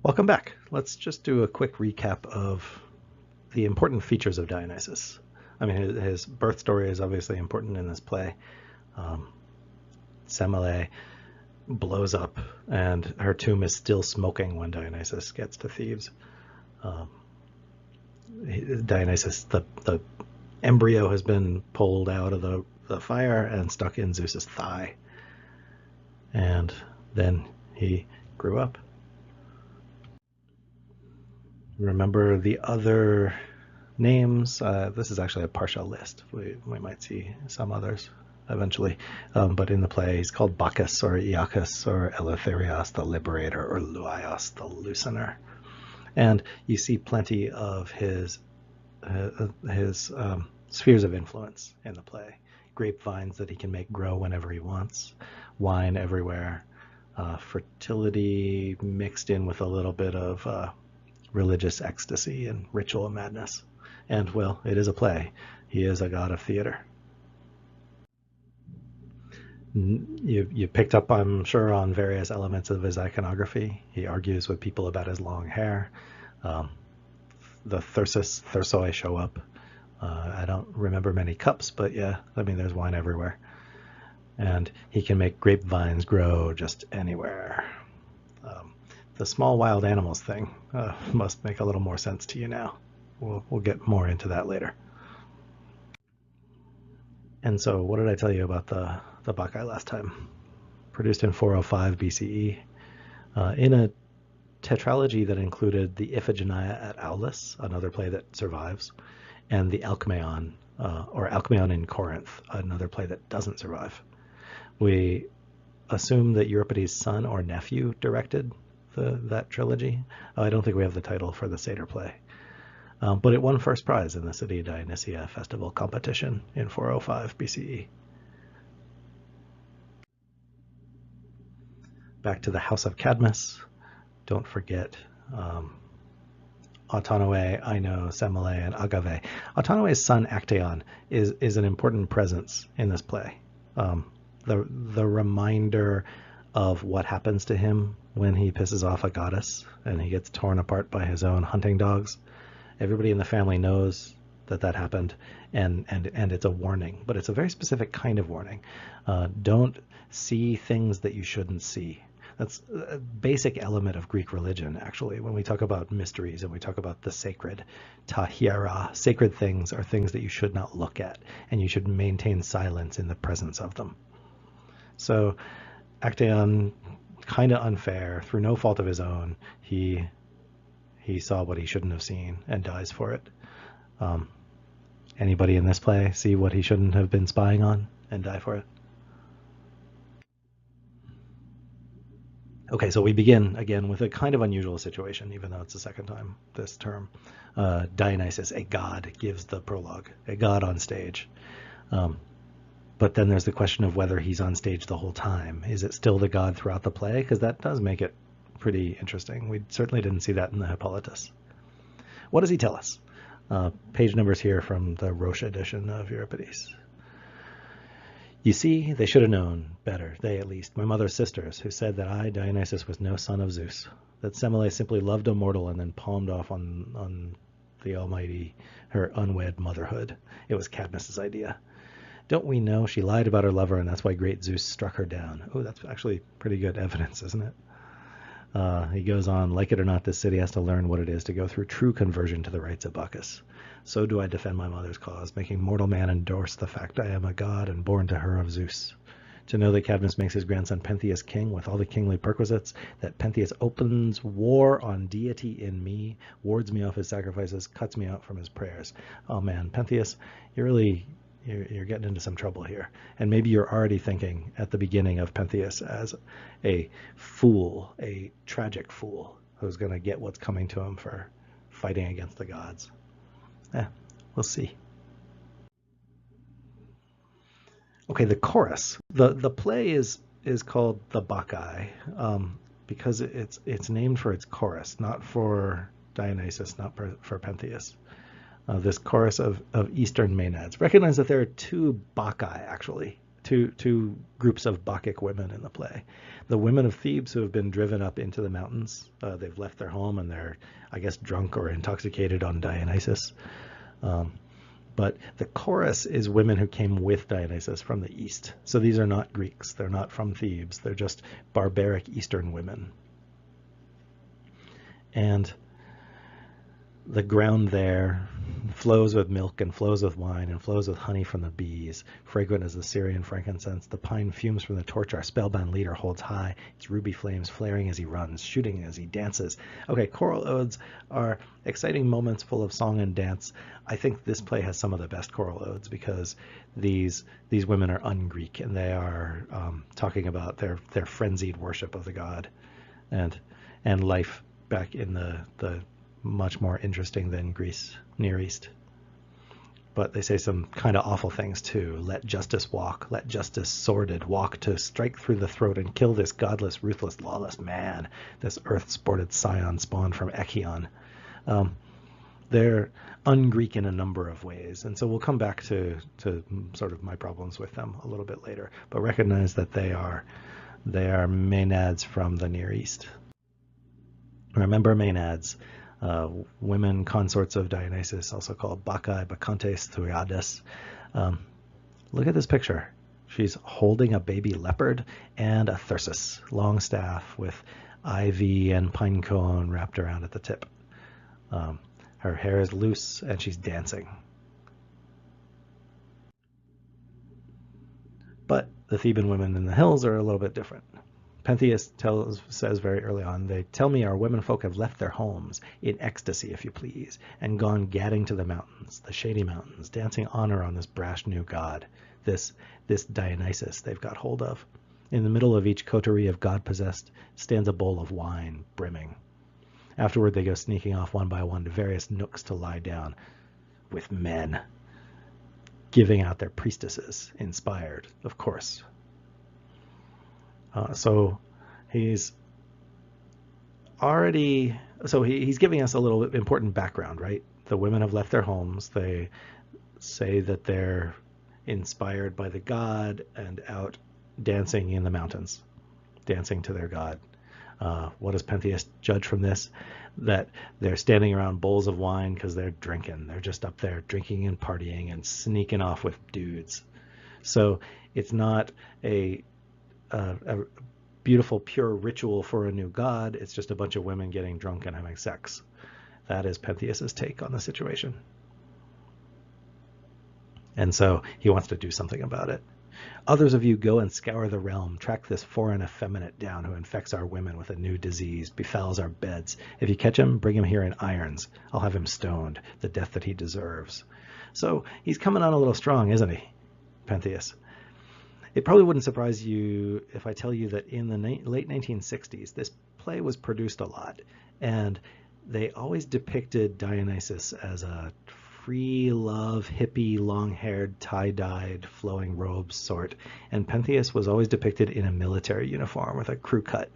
Welcome back. Let's just do a quick recap of the important features of Dionysus. I mean, his birth story is obviously important in this play. Semele blows up, and her tomb is still smoking when Dionysus gets to Thebes. Dionysus, the embryo has been pulled out of the fire and stuck in Zeus's thigh. And then he grew up. Remember the other names? This is actually a partial list. We might see some others eventually. But in the play, he's called Bacchus or Iacchus or Eleutherios the Liberator or Luaios the Loosener. And you see plenty of his spheres of influence in the play. Grapevines that he can make grow whenever he wants, wine everywhere, fertility mixed in with a little bit of religious ecstasy and ritual madness. And, well, it is a play. He is a god of theater. You picked up, I'm sure, on various elements of his iconography. He argues with people about his long hair. The Thursoi show up. I don't remember many cups, but yeah, I mean, there's wine everywhere. And he can make grapevines grow just anywhere. The small wild animals thing must make a little more sense to you now. We'll get more into that later. And so, what did I tell you about the Bacchae last time? Produced in 405 BCE, in a tetralogy that included the Iphigenia at Aulis, another play that survives, and the Alcmaeon, or Alcmaeon in Corinth, another play that doesn't survive. We assume that Euripides' son or nephew directed that trilogy. I don't think we have the title for the satyr play. But it won first prize in the City of Dionysia festival competition in 405 BCE. Back to the House of Cadmus. Don't forget Autonoe, Ino, Semele, and Agave. Autonoe's son Actaeon is an important presence in this play. The reminder of what happens to him when he pisses off a goddess and he gets torn apart by his own hunting dogs. Everybody in the family knows that happened, and it's a warning, but it's a very specific kind of warning. Don't see things that you shouldn't see. That's a basic element of Greek religion, actually. When we talk about mysteries and we talk about the sacred, ta hiera, sacred things are things that you should not look at, and you should maintain silence in the presence of them. So Actaeon, kind of unfair, through no fault of his own, he saw what he shouldn't have seen and dies for it. Anybody in this play see what he shouldn't have been spying on and die for it? Okay, so we begin again with a kind of unusual situation, even though it's the second time this term. Dionysus, a god, gives the prologue, a god on stage. But then there's the question of whether he's on stage the whole time. Is it still the god throughout the play? Because that does make it pretty interesting. We certainly didn't see that in the Hippolytus. What does he tell us? Page numbers here from the Roche edition of Euripides. You see, they should have known better, they at least, my mother's sisters, who said that I, Dionysus, was no son of Zeus, that Semele simply loved a mortal and then palmed off on the Almighty her unwed motherhood. It was Cadmus's idea. Don't we know she lied about her lover, and that's why great Zeus struck her down? Oh, that's actually pretty good evidence, isn't it? He goes on, like it or not, this city has to learn what it is to go through true conversion to the rites of Bacchus. So do I defend my mother's cause, making mortal man endorse the fact I am a god and born to her of Zeus. To know that Cadmus makes his grandson Pentheus king with all the kingly perquisites, that Pentheus opens war on deity in me, wards me off his sacrifices, cuts me out from his prayers. Oh man, Pentheus, you're getting into some trouble here. And maybe you're already thinking at the beginning of Pentheus as a fool, a tragic fool, who's going to get what's coming to him for fighting against the gods. We'll see. Okay, the chorus. The play is called the Bacchae because it's named for its chorus, not for Dionysus, not for Pentheus. This chorus of Eastern Maenads. Recognize that there are two Bacchae, actually. two groups of Bacchic women in the play. The women of Thebes who have been driven up into the mountains. They've left their home and they're, I guess, drunk or intoxicated on Dionysus. But the chorus is women who came with Dionysus from the east. So these are not Greeks. They're not from Thebes. They're just barbaric Eastern women. And the ground there flows with milk and flows with wine and flows with honey from the bees, fragrant as the Syrian frankincense. The pine fumes from the torch our spellbound leader holds high, its ruby flames flaring as he runs, shooting as he dances. Okay, choral odes are exciting moments full of song and dance. I think this play has some of the best choral odes because these women are un-Greek and they are talking about their frenzied worship of the god and life back in the much more interesting than Greece, Near East. But they say some kind of awful things too. Let justice walk, let justice sordid walk to strike through the throat and kill this godless, ruthless, lawless man, this earth-sported scion spawned from Echion. They're un-Greek in a number of ways, and so we'll come back to sort of my problems with them a little bit later, but recognize that they are Maenads from the Near East. Remember Maenads. Women consorts of Dionysus, also called Bacchae, Bacchantes, Thuiades. Look at this picture. She's holding a baby leopard and a thyrsus, long staff with ivy and pine cone wrapped around at the tip. Her hair is loose and she's dancing. But the Theban women in the hills are a little bit different. Pentheus says very early on, they tell me our womenfolk have left their homes, in ecstasy if you please, and gone gadding to the mountains, the shady mountains, dancing honor on this brash new god, this Dionysus they've got hold of. In the middle of each coterie of god-possessed stands a bowl of wine, brimming. Afterward they go sneaking off one by one to various nooks to lie down, with men, giving out their priestesses, inspired, of course. So he's giving us a little important background, right? The women have left their homes. They say that they're inspired by the god and out dancing in the mountains, dancing to their god. What does Pentheus judge from this? That they're standing around bowls of wine because they're drinking. They're just up there drinking and partying and sneaking off with dudes. So it's not a beautiful, pure ritual for a new god. It's just a bunch of women getting drunk and having sex. That is Pentheus's take on the situation. And so he wants to do something about it. Others of you go and scour the realm, track this foreign effeminate down who infects our women with a new disease, befouls our beds. If you catch him, bring him here in irons. I'll have him stoned, the death that he deserves. So he's coming on a little strong, isn't he, Pentheus? It probably wouldn't surprise you if I tell you that in the late 1960s, this play was produced a lot, and they always depicted Dionysus as a free love, hippie, long-haired, tie-dyed, flowing robes sort, and Pentheus was always depicted in a military uniform with a crew cut.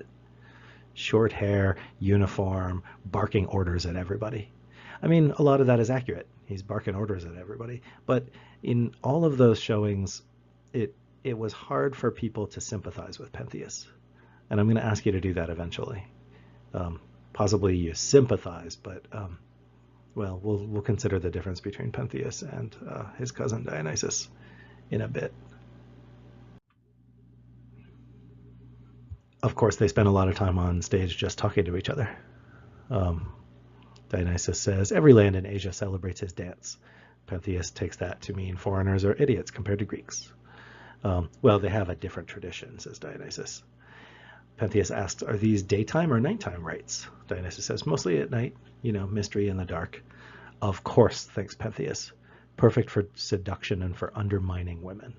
Short hair, uniform, barking orders at everybody. I mean, a lot of that is accurate. He's barking orders at everybody, but in all of those showings, it was hard for people to sympathize with Pentheus. And I'm going to ask you to do that eventually. Possibly you sympathize, but well, we'll consider the difference between Pentheus and his cousin Dionysus in a bit. Of course, they spend a lot of time on stage just talking to each other. Dionysus says, every land in Asia celebrates his dance. Pentheus takes that to mean foreigners are idiots compared to Greeks. Well, they have a different tradition, says Dionysus. Pentheus asks, are these daytime or nighttime rites? Dionysus says, mostly at night, mystery in the dark. Of course, thinks Pentheus, perfect for seduction and for undermining women.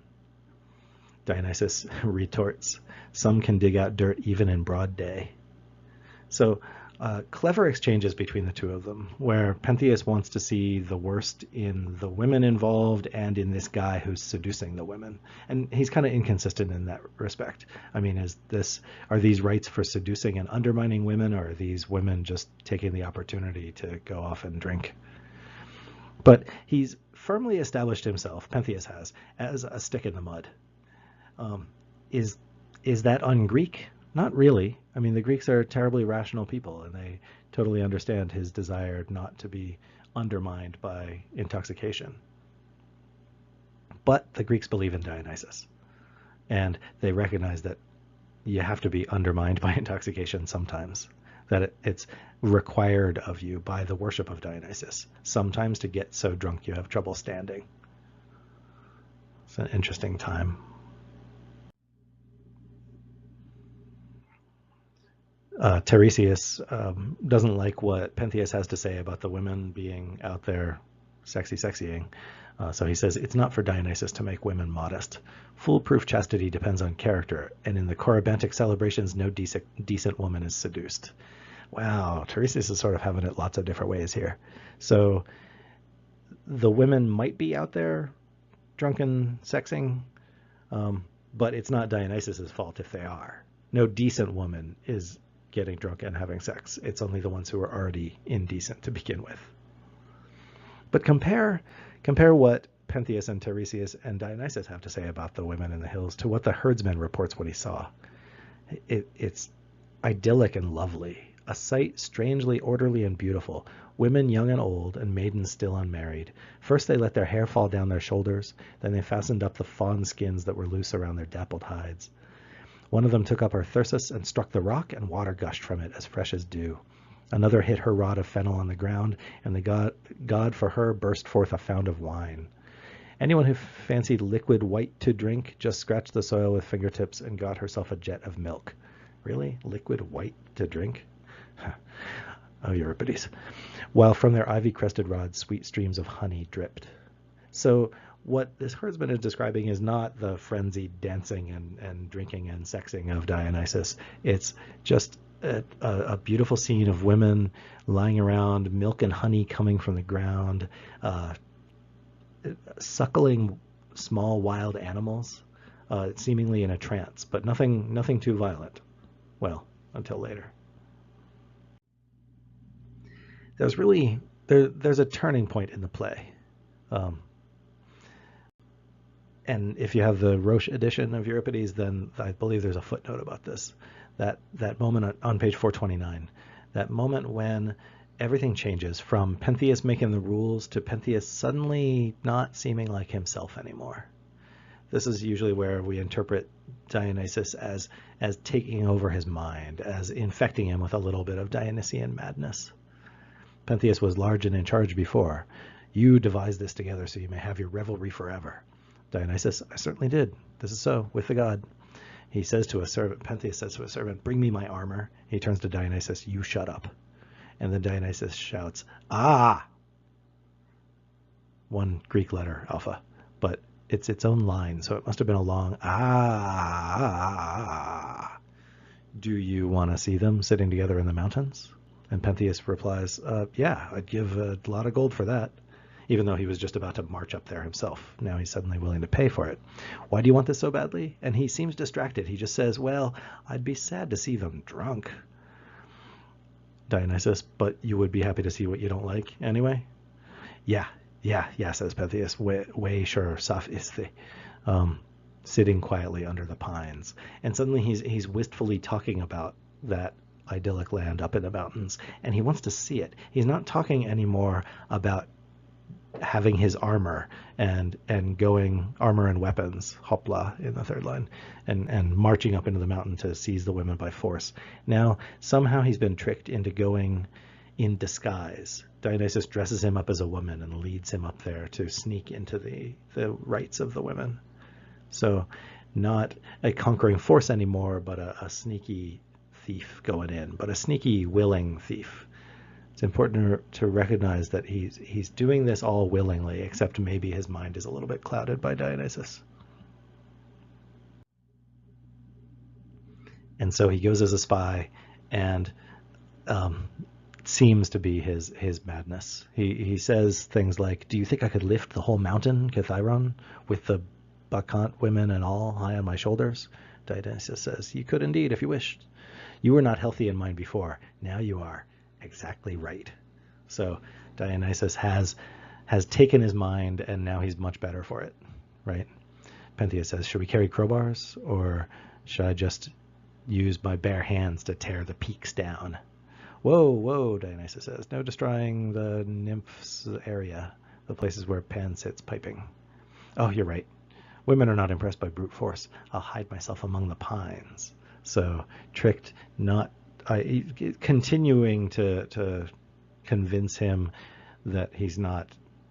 Dionysus retorts, some can dig out dirt even in broad day. So clever exchanges between the two of them, where Pentheus wants to see the worst in the women involved and in this guy who's seducing the women. And he's kind of inconsistent in that respect. I mean, are these rites for seducing and undermining women, or are these women just taking the opportunity to go off and drink? But he's firmly established himself, Pentheus has, as a stick in the mud. Um, is is that un-Greek? Not really. I mean, the Greeks are terribly rational people, and they totally understand his desire not to be undermined by intoxication. But the Greeks believe in Dionysus, and they recognize that you have to be undermined by intoxication sometimes, that it's required of you by the worship of Dionysus, sometimes to get so drunk you have trouble standing. It's an interesting time. Tiresias doesn't like what Pentheus has to say about the women being out there sexying. So he says, it's not for Dionysus to make women modest. Foolproof chastity depends on character, and in the Corybantic celebrations, no decent woman is seduced. Wow, Tiresias is sort of having it lots of different ways here. So the women might be out there drunken sexing, but it's not Dionysus's fault if they are. No decent woman is getting drunk and having sex. It's only the ones who are already indecent to begin with. But compare what Pentheus and Tiresias and Dionysus have to say about the women in the hills to what the herdsman reports what he saw. It's idyllic and lovely, a sight strangely orderly and beautiful. Women young and old, and maidens still unmarried. First they let their hair fall down their shoulders, then they fastened up the fawn skins that were loose around their dappled hides. One of them took up her thyrsus and struck the rock, and water gushed from it as fresh as dew. Another hit her rod of fennel on the ground, and the god for her burst forth a fount of wine. Anyone who fancied liquid white to drink just scratched the soil with fingertips and got herself a jet of milk. Really? Liquid white to drink? Oh, Euripides. While from their ivy-crested rods sweet streams of honey dripped. So what this herdsman is describing is not the frenzied dancing and drinking and sexing of Dionysus. It's just a beautiful scene of women lying around, milk and honey coming from the ground, suckling small wild animals, seemingly in a trance, but nothing too violent. Well, until later. There's a turning point in the play. And if you have the Roche edition of Euripides, then I believe there's a footnote about this. That moment on page 429, that moment when everything changes from Pentheus making the rules to Pentheus suddenly not seeming like himself anymore. This is usually where we interpret Dionysus as taking over his mind, as infecting him with a little bit of Dionysian madness. Pentheus was large and in charge before. You devised this together so you may have your revelry forever. Dionysus, I certainly did. This is so, with the god. He says to a servant, Pentheus says to a servant, bring me my armor. He turns to Dionysus, you shut up. And then Dionysus shouts, ah! One Greek letter, alpha, but it's its own line, so it must have been a long ah. Do you want to see them sitting together in the mountains? And Pentheus replies, yeah, I'd give a lot of gold for that. Even though he was just about to march up there himself. Now he's suddenly willing to pay for it. Why do you want this so badly? And he seems distracted. He just says, well, I'd be sad to see them drunk. Dionysus, but you would be happy to see what you don't like anyway? Yeah, says Pentheus. Way sure, saf isthe. Sitting quietly under the pines. And suddenly he's wistfully talking about that idyllic land up in the mountains, and he wants to see it. He's not talking anymore about having his armor and going armor and weapons, hopla in the third line, and marching up into the mountain to seize the women by force. Now somehow he's been tricked into going in disguise. Dionysus dresses him up as a woman and leads him up there to sneak into the rights of the women. So not a conquering force anymore, but a sneaky thief going in, but a sneaky willing thief. It's important to recognize that he's doing this all willingly, except maybe his mind is a little bit clouded by Dionysus. And so he goes as a spy, and seems to be his madness. He says things like, do you think I could lift the whole mountain, Kithyron, with the Bacchant women and all high on my shoulders? Dionysus says, you could indeed if you wished. You were not healthy in mind before. Now you are. Exactly right. So Dionysus has taken his mind, and now he's much better for it, right? Pentheus says, should we carry crowbars, or should I just use my bare hands to tear the peaks down? Whoa, whoa, Dionysus says, no destroying the nymphs' area, the places where Pan sits piping. Oh, you're right. Women are not impressed by brute force. I'll hide myself among the pines. So tricked, not continuing to convince him that he's not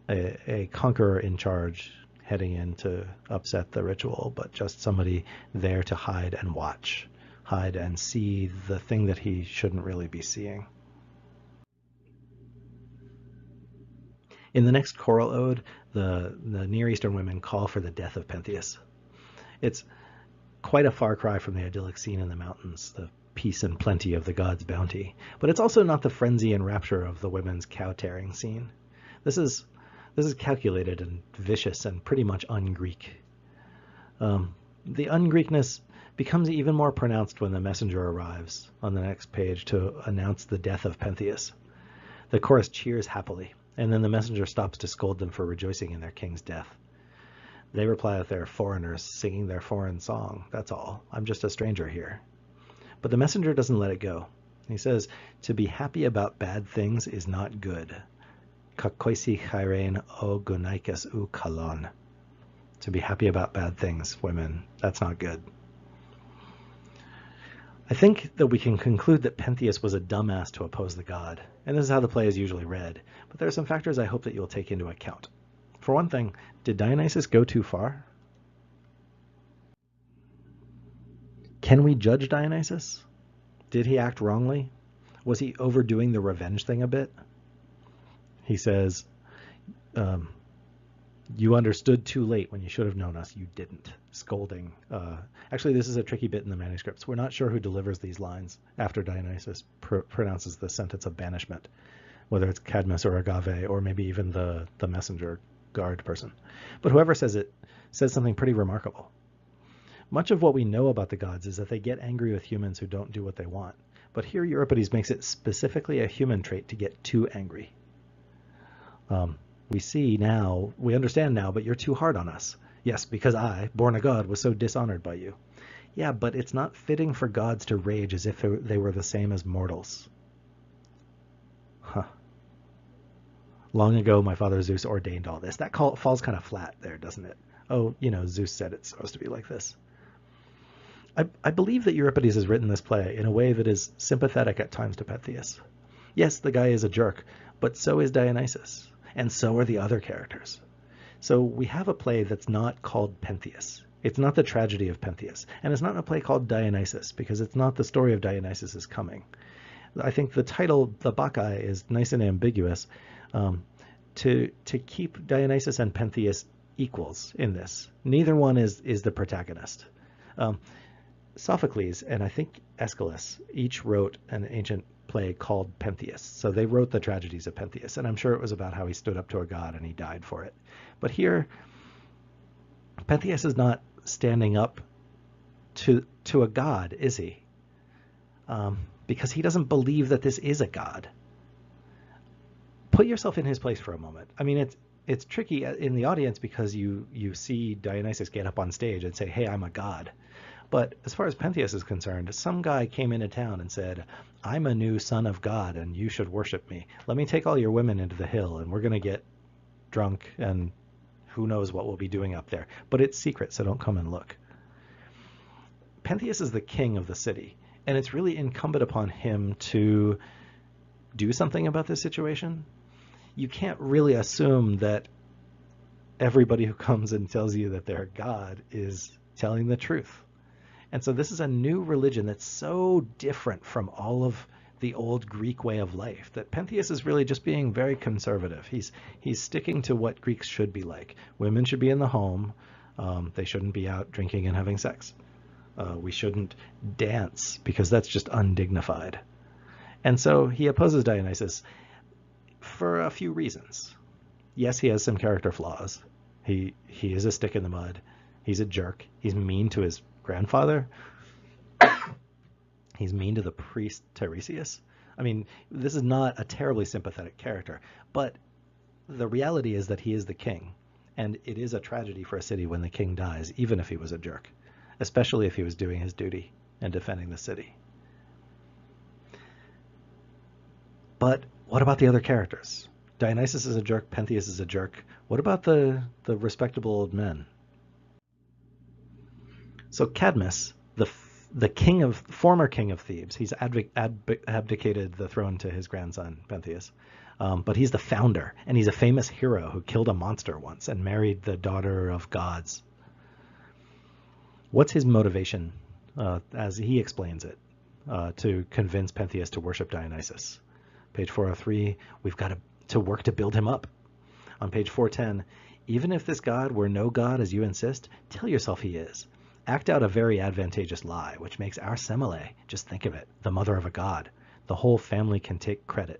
a conqueror in charge heading in to upset the ritual, but just somebody there to hide and watch, hide and see the thing that he shouldn't really be seeing. In the next choral ode, the Near Eastern women call for the death of Pentheus. It's quite a far cry from the idyllic scene in the mountains, the peace and plenty of the god's bounty, but it's also not the frenzy and rapture of the women's cow-tearing scene. This is calculated and vicious and pretty much un-Greek. The un-Greekness becomes even more pronounced when the messenger arrives on the next page to announce the death of Pentheus. The chorus cheers happily, and then the messenger stops to scold them for rejoicing in their king's death. They reply that they're foreigners singing their foreign song. That's all. I'm just a stranger here. But the messenger doesn't let it go. He says, to be happy about bad things is not good. Kakoisi chairein o gonaikas u kalon. To be happy about bad things, women, that's not good. I think that we can conclude that Pentheus was a dumbass to oppose the god, and this is how the play is usually read, but there are some factors I hope that you'll take into account. For one thing, did Dionysus go too far? Can we judge Dionysus? Did he act wrongly? Was he overdoing the revenge thing a bit? He says, you understood too late when you should have known us. You didn't. Scolding. Actually, this is a tricky bit in the manuscripts. We're not sure who delivers these lines after Dionysus pronounces the sentence of banishment, whether it's Cadmus or Agave, or maybe even the messenger guard person. But whoever says it says something pretty remarkable. Much of what we know about the gods is that they get angry with humans who don't do what they want. But here Euripides makes it specifically a human trait to get too angry. We understand now, but you're too hard on us. Yes, because I, born a god, was so dishonored by you. Yeah, but it's not fitting for gods to rage as if they were the same as mortals. Huh. Long ago, my father Zeus ordained all this. That falls kind of flat there, doesn't it? Oh, Zeus said it's supposed to be like this. I believe that Euripides has written this play in a way that is sympathetic at times to Pentheus. Yes, the guy is a jerk, but so is Dionysus, and so are the other characters. So we have a play that's not called Pentheus. It's not the tragedy of Pentheus, and it's not a play called Dionysus, because it's not the story of Dionysus' coming. I think the title, the Bacchae, is nice and ambiguous to keep Dionysus and Pentheus equals in this. Neither one is the protagonist. Sophocles and I think Aeschylus each wrote an ancient play called Pentheus. So they wrote the tragedies of Pentheus, and I'm sure it was about how he stood up to a god and he died for it. But here, Pentheus is not standing up to a god, is he? Because he doesn't believe that this is a god. Put yourself in his place for a moment. I mean, it's tricky in the audience because you see Dionysus get up on stage and say, hey, I'm a god. But as far as Pentheus is concerned, some guy came into town and said, I'm a new son of God and you should worship me. Let me take all your women into the hill and we're going to get drunk and who knows what we'll be doing up there. But it's secret, so don't come and look. Pentheus is the king of the city, and it's really incumbent upon him to do something about this situation. You can't really assume that everybody who comes and tells you that they're God is telling the truth. And so this is a new religion that's so different from all of the old Greek way of life that Pentheus is really just being very conservative. He's sticking to what Greeks should be like. Women should be in the home. They shouldn't be out drinking and having sex. We shouldn't dance because that's just undignified. And so he opposes Dionysus for a few reasons. Yes, he has some character flaws. He is a stick in the mud. He's a jerk. He's mean to his grandfather. He's mean to the priest Tiresias. I mean, this is not a terribly sympathetic character, but the reality is that he is the king, And it is a tragedy for a city when the king dies, even if he was a jerk, especially if he was doing his duty and defending the city. But what about the other characters? Dionysus is a jerk, Pentheus is a jerk. What about the respectable old men? So Cadmus, the former king of Thebes, he's abdicated the throne to his grandson Pentheus, but he's the founder, and he's a famous hero who killed a monster once and married the daughter of gods. What's his motivation, as he explains it, to convince Pentheus to worship Dionysus? Page 403, we've got to work to build him up. On page 410, even if this god were no god as you insist, tell yourself he is. Act out a very advantageous lie, which makes our Semele, just think of it, the mother of a god. The whole family can take credit.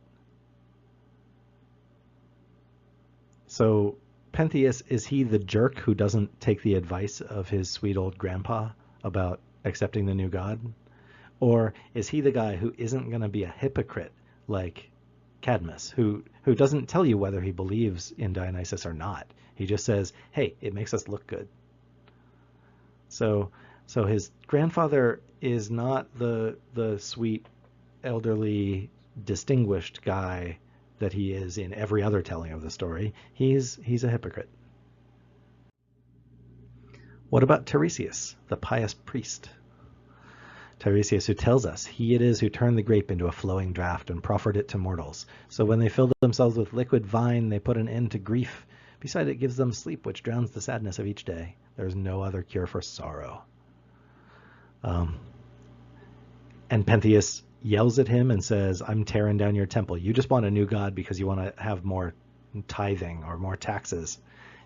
So Pentheus, is he the jerk who doesn't take the advice of his sweet old grandpa about accepting the new god? Or is he the guy who isn't going to be a hypocrite like Cadmus, who doesn't tell you whether he believes in Dionysus or not? He just says, hey, it makes us look good. So his grandfather is not the sweet, elderly, distinguished guy that he is in every other telling of the story. He's a hypocrite. What about Tiresias, the pious priest? Tiresias, who tells us he it is who turned the grape into a flowing draught and proffered it to mortals. So when they filled themselves with liquid wine, they put an end to grief. Beside it gives them sleep, which drowns the sadness of each day. There's no other cure for sorrow. And Pentheus yells at him and says, I'm tearing down your temple. You just want a new god because you want to have more tithing or more taxes.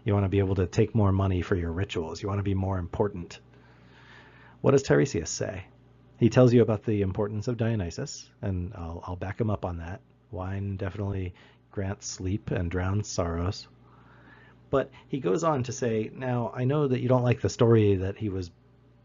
You want to be able to take more money for your rituals. You want to be more important. What does Tiresias say? He tells you about the importance of Dionysus, and I'll back him up on that. Wine definitely grants sleep and drowns sorrows. But he goes on to say, now, I know that you don't like the story that he was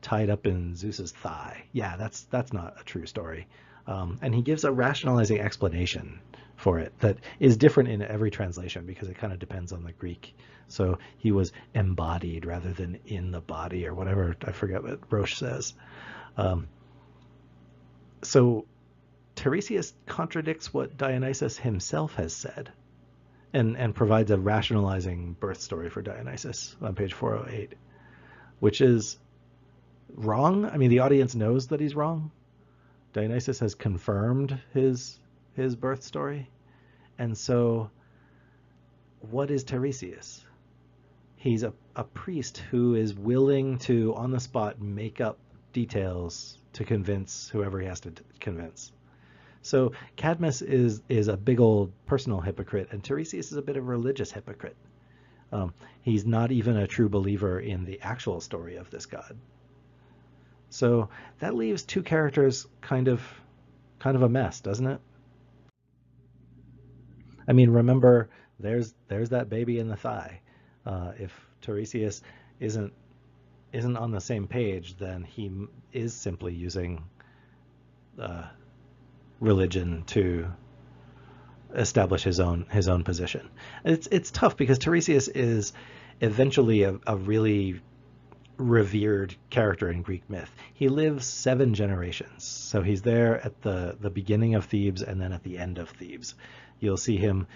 tied up in Zeus's thigh. Yeah, that's not a true story. And he gives a rationalizing explanation for it that is different in every translation because it kind of depends on the Greek. So he was embodied rather than in the body or whatever. I forget what Roche says. So Tiresias contradicts what Dionysus himself has said and provides a rationalizing birth story for Dionysus on page 408, which is wrong. I mean, the audience knows that he's wrong. Dionysus has confirmed his birth story. And so what is Tiresias? He's a priest who is willing to, on the spot, make up details to convince whoever he has to convince. So Cadmus is a big old personal hypocrite, and Tiresias is a bit of a religious hypocrite. He's not even a true believer in the actual story of this god. So that leaves two characters kind of a mess, doesn't it? I mean, remember, there's that baby in the thigh. If Tiresias isn't on the same page, then he is simply using religion to establish his own position. It's tough because Tiresias is eventually a really revered character in Greek myth. He lives 7 generations. So he's there at the beginning of Thebes and then at the end of Thebes. You'll see him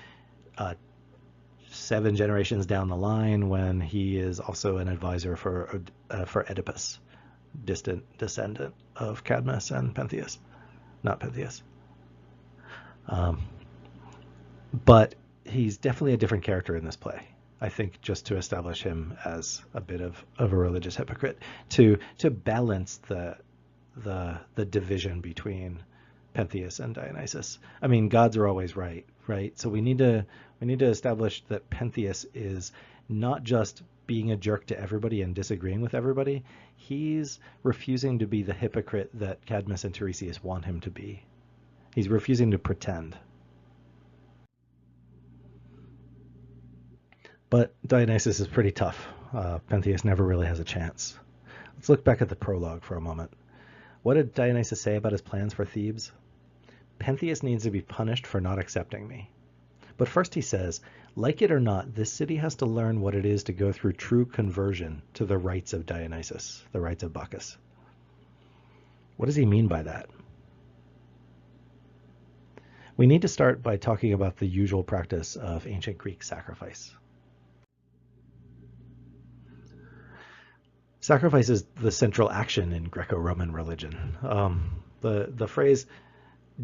7 generations down the line when he is also an advisor for Oedipus, distant descendant of Cadmus and Pentheus, not Pentheus. But he's definitely a different character in this play. I think just to establish him as a bit of a religious hypocrite, to balance the division between Pentheus and Dionysus. I mean, gods are always right? So we need to establish that Pentheus is not just being a jerk to everybody and disagreeing with everybody. He's refusing to be the hypocrite that Cadmus and Tiresias want him to be. He's refusing to pretend. But Dionysus is pretty tough. Pentheus never really has a chance. Let's look back at the prologue for a moment. What did Dionysus say about his plans for Thebes? Pentheus needs to be punished for not accepting me. But first he says, like it or not, this city has to learn what it is to go through true conversion to the rites of Dionysus, the rites of Bacchus. What does he mean by that? We need to start by talking about the usual practice of ancient Greek sacrifice. Sacrifice is the central action in Greco-Roman religion. The phrase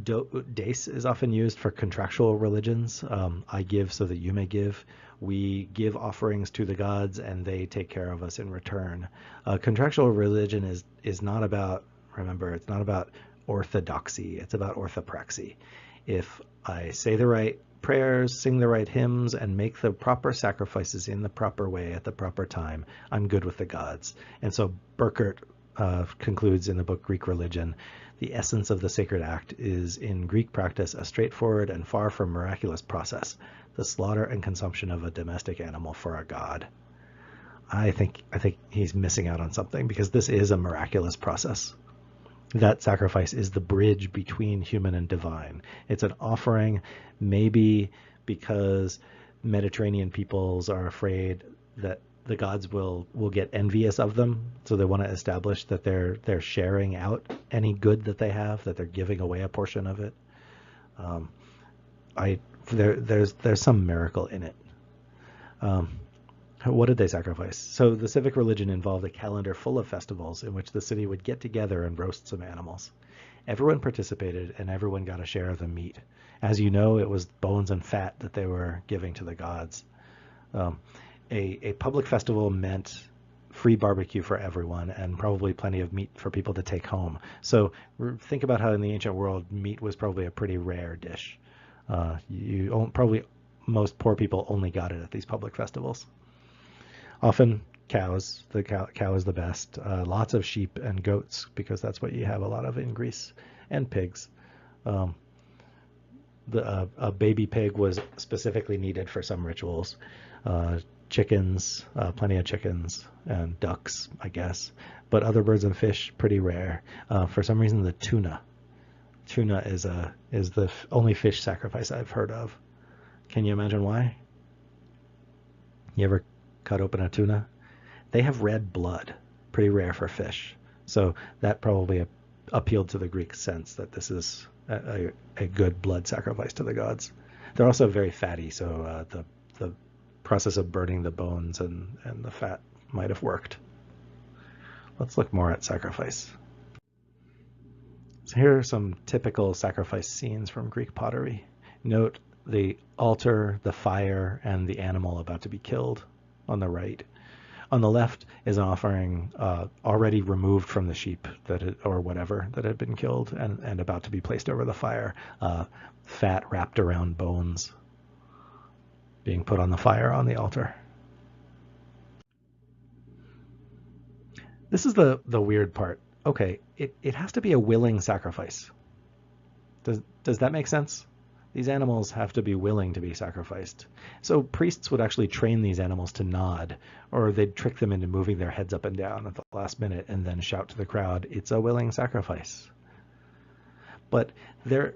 Deis is often used for contractual religions. I give so that you may give. We give offerings to the gods and they take care of us in return. Contractual religion is not about, remember, it's not about orthodoxy, it's about orthopraxy. If I say the right prayers, sing the right hymns, and make the proper sacrifices in the proper way at the proper time, I'm good with the gods. And so Burkert concludes in the book Greek Religion, the essence of the sacred act is in Greek practice a straightforward and far from miraculous process, the slaughter and consumption of a domestic animal for a god. I think he's missing out on something, because this is a miraculous process. That sacrifice is the bridge between human and divine. It's an offering, maybe because Mediterranean peoples are afraid that the gods will get envious of them, so they want to establish that they're sharing out any good that they have, that they're giving away a portion of it. There's some miracle in it. What did they sacrifice? So the civic religion involved a calendar full of festivals in which the city would get together and roast some animals. Everyone participated and everyone got a share of the meat. As you know, it was bones and fat that they were giving to the gods. A public festival meant free barbecue for everyone and probably plenty of meat for people to take home. So think about how in the ancient world, meat was probably a pretty rare dish. Probably most poor people only got it at these public festivals. Often cows, the cow is the best. Lots of sheep and goats, because that's what you have a lot of in Greece, and pigs. A baby pig was specifically needed for some rituals. Chickens, plenty of chickens, and ducks, I guess. But other birds and fish, pretty rare. For some reason, the tuna is the only fish sacrifice I've heard of. Can you imagine why? You ever cut open a tuna? They have red blood, pretty rare for fish. So that probably appealed to the Greek sense that this is a good blood sacrifice to the gods. They're also very fatty, so the process of burning the bones and the fat might have worked. Let's look more at sacrifice. So here are some typical sacrifice scenes from Greek pottery. Note the altar, the fire, and the animal about to be killed on the right. On the left is an offering already removed from the sheep or whatever that had been killed and about to be placed over the fire. Fat wrapped around bones being put on the fire on the altar. This is the weird part. Okay, it has to be a willing sacrifice. Does that make sense? These animals have to be willing to be sacrificed. So priests would actually train these animals to nod, or they'd trick them into moving their heads up and down at the last minute and then shout to the crowd, "It's a willing sacrifice." But they're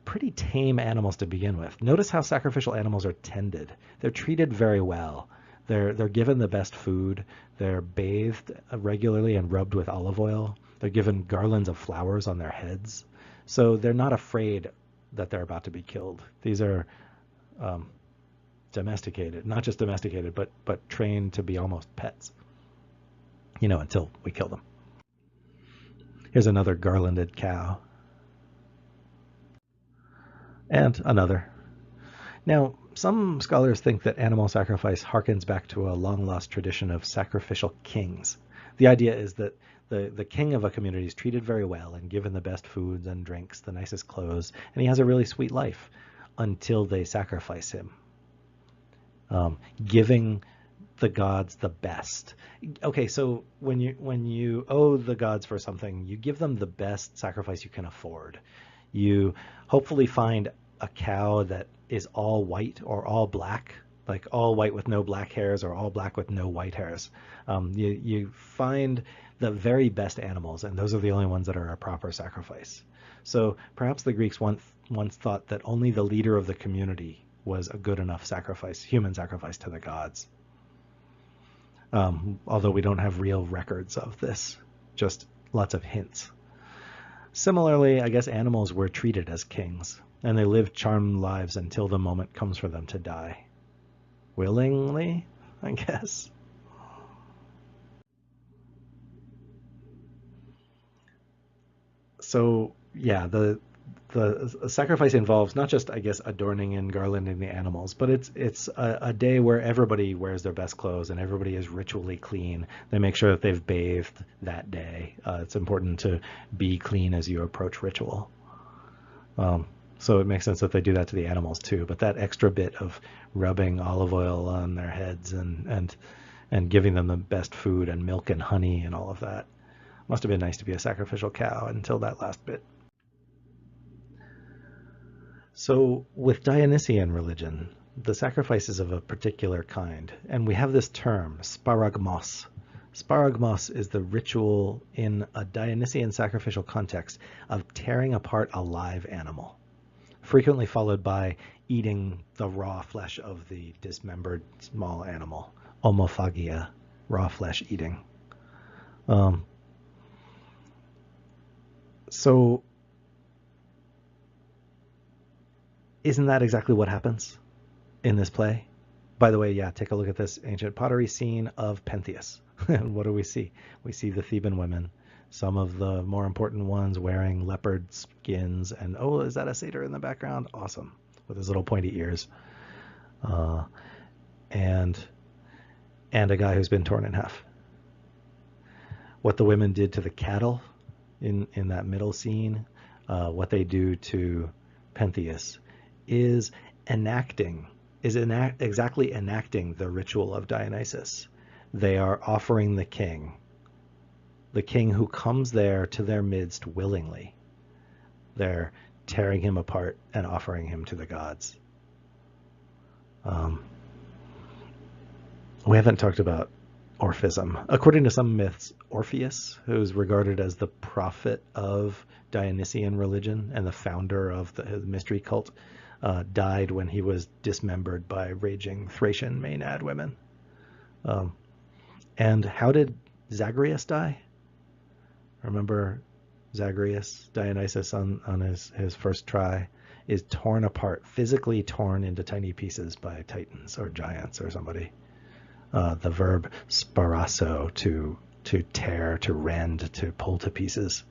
pretty tame animals to begin with. Notice how sacrificial animals are tended. They're treated very well. They're given the best food. They're bathed regularly and rubbed with olive oil. They're given garlands of flowers on their heads. So they're not afraid that they're about to be killed. These are domesticated, not just domesticated, but trained to be almost pets, until we kill them. Here's another garlanded cow. And another. Now, some scholars think that animal sacrifice harkens back to a long-lost tradition of sacrificial kings. The idea is that the king of a community is treated very well and given the best foods and drinks, the nicest clothes, and he has a really sweet life until they sacrifice him, giving the gods the best. Okay, so when you owe the gods for something, you give them the best sacrifice you can afford. You hopefully find a cow that is all white or all black, like all white with no black hairs or all black with no white hairs. You find the very best animals, and those are the only ones that are a proper sacrifice. So perhaps the Greeks once thought that only the leader of the community was a good enough sacrifice, human sacrifice to the gods. Although we don't have real records of this, just lots of hints. Similarly, I guess animals were treated as kings, and they lived charmed lives until the moment comes for them to die. Willingly, I guess. So yeah, the sacrifice involves not just, I guess, adorning and garlanding the animals, but it's a day where everybody wears their best clothes and everybody is ritually clean. They make sure that they've bathed that day. It's important to be clean as you approach ritual. So it makes sense that they do that to the animals too. But that extra bit of rubbing olive oil on their heads and giving them the best food and milk and honey and all of that must have been nice to be a sacrificial cow until that last bit. So with Dionysian religion, the sacrifice is of a particular kind, and we have this term, sparagmos. Sparagmos is the ritual in a Dionysian sacrificial context of tearing apart a live animal, frequently followed by eating the raw flesh of the dismembered small animal, omophagia, raw flesh eating. So isn't that exactly what happens in this play? By the way, yeah, take a look at this ancient pottery scene of Pentheus. And what do we see? We see the Theban women, some of the more important ones wearing leopard skins. And oh, is that a satyr in the background? Awesome, with his little pointy ears. And a guy who's been torn in half. What the women did to the cattle in that middle scene, what they do to Pentheus is exactly enacting the ritual of Dionysus. They are offering the king who comes there to their midst willingly. They're tearing him apart and offering him to the gods. We haven't talked about Orphism. According to some myths, Orpheus, who's regarded as the prophet of Dionysian religion and the founder of the mystery cult, died when he was dismembered by raging Thracian Maenad women. And how did Zagreus die? Remember Zagreus, Dionysus on his first try, is torn apart, physically torn into tiny pieces by titans or giants or somebody. The verb sparasso, to tear, to rend, to pull to pieces,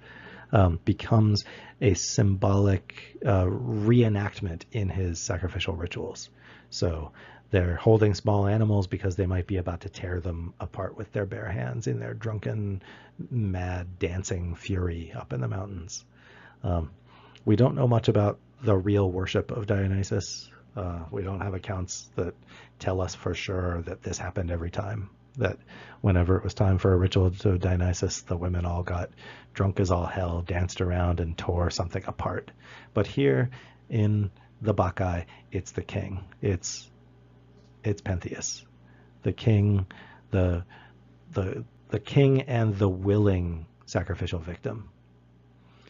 becomes a symbolic reenactment in his sacrificial rituals. So they're holding small animals because they might be about to tear them apart with their bare hands in their drunken, mad, dancing fury up in the mountains. We don't know much about the real worship of Dionysus. We don't have accounts that tell us for sure that this happened every time, that whenever it was time for a ritual to Dionysus, the women all got drunk as all hell, danced around, and tore something apart. But here in the Bacchae, it's the king. It's Pentheus, the king, the king and the willing sacrificial victim.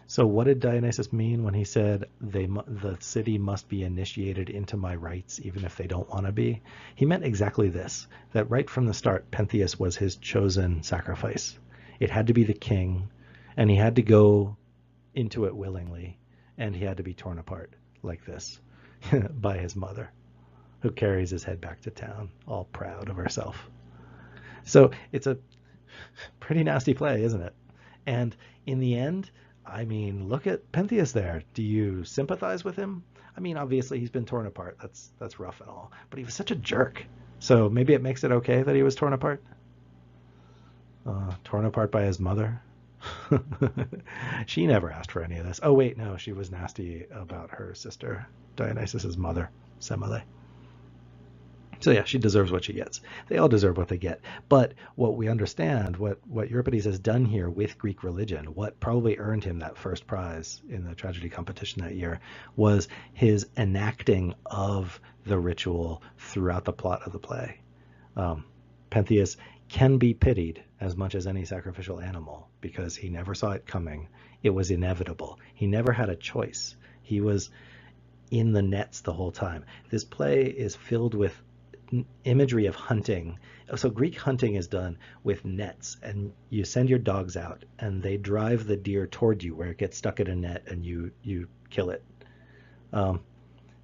So what did Dionysus mean when he said the city must be initiated into my rites even if they don't want to be? He meant exactly this, that right from the start, Pentheus was his chosen sacrifice. It had to be the king, and he had to go into it willingly, and he had to be torn apart like this by his mother, who carries his head back to town, all proud of herself. So it's a pretty nasty play, isn't it? And in the end, I mean, look at Pentheus there. Do you sympathize with him? I mean, obviously he's been torn apart. That's rough and all. But he was such a jerk. So maybe it makes it okay that he was torn apart. Torn apart by his mother. She never asked for any of this. Oh, wait, no, she was nasty about her sister, Dionysus's mother, Semele. So yeah, she deserves what she gets. They all deserve what they get. But what we understand, what Euripides has done here with Greek religion, what probably earned him that first prize in the tragedy competition that year, was his enacting of the ritual throughout the plot of the play. Pentheus can be pitied as much as any sacrificial animal because he never saw it coming. It was inevitable. He never had a choice. He was in the nets the whole time. This play is filled with imagery of hunting. So Greek hunting is done with nets, and you send your dogs out, and they drive the deer toward you where it gets stuck in a net, and you kill it. Um,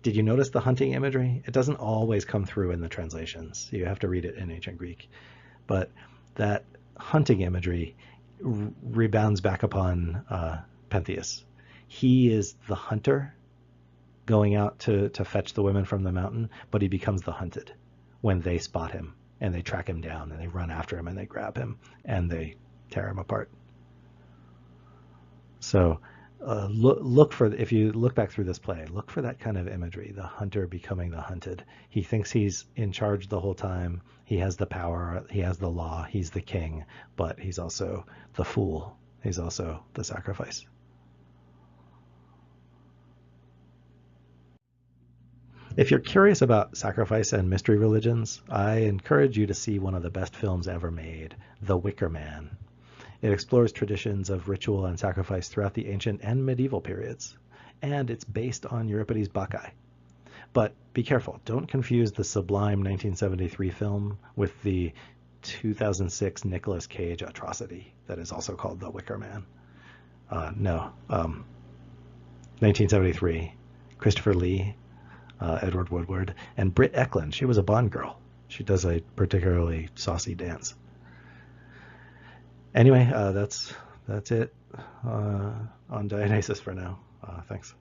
did you notice the hunting imagery? It doesn't always come through in the translations. You have to read it in ancient Greek. But that hunting imagery rebounds back upon Pentheus. He is the hunter going out to fetch the women from the mountain, but he becomes the hunted when they spot him and they track him down and they run after him and they grab him and they tear him apart. So look for, if you look back through this play, look for that kind of imagery, the hunter becoming the hunted. He thinks he's in charge the whole time. He has the power, he has the law, he's the king, but he's also the fool. He's also the sacrifice. If you're curious about sacrifice and mystery religions, I encourage you to see one of the best films ever made, The Wicker Man. It explores traditions of ritual and sacrifice throughout the ancient and medieval periods, and it's based on Euripides' Bacchae. But be careful, don't confuse the sublime 1973 film with the 2006 Nicolas Cage atrocity that is also called The Wicker Man. No, 1973, Christopher Lee, Edward Woodward, and Britt Eklund. She was a Bond girl. She does a particularly saucy dance. Anyway, that's it on Dionysus for now. Thanks.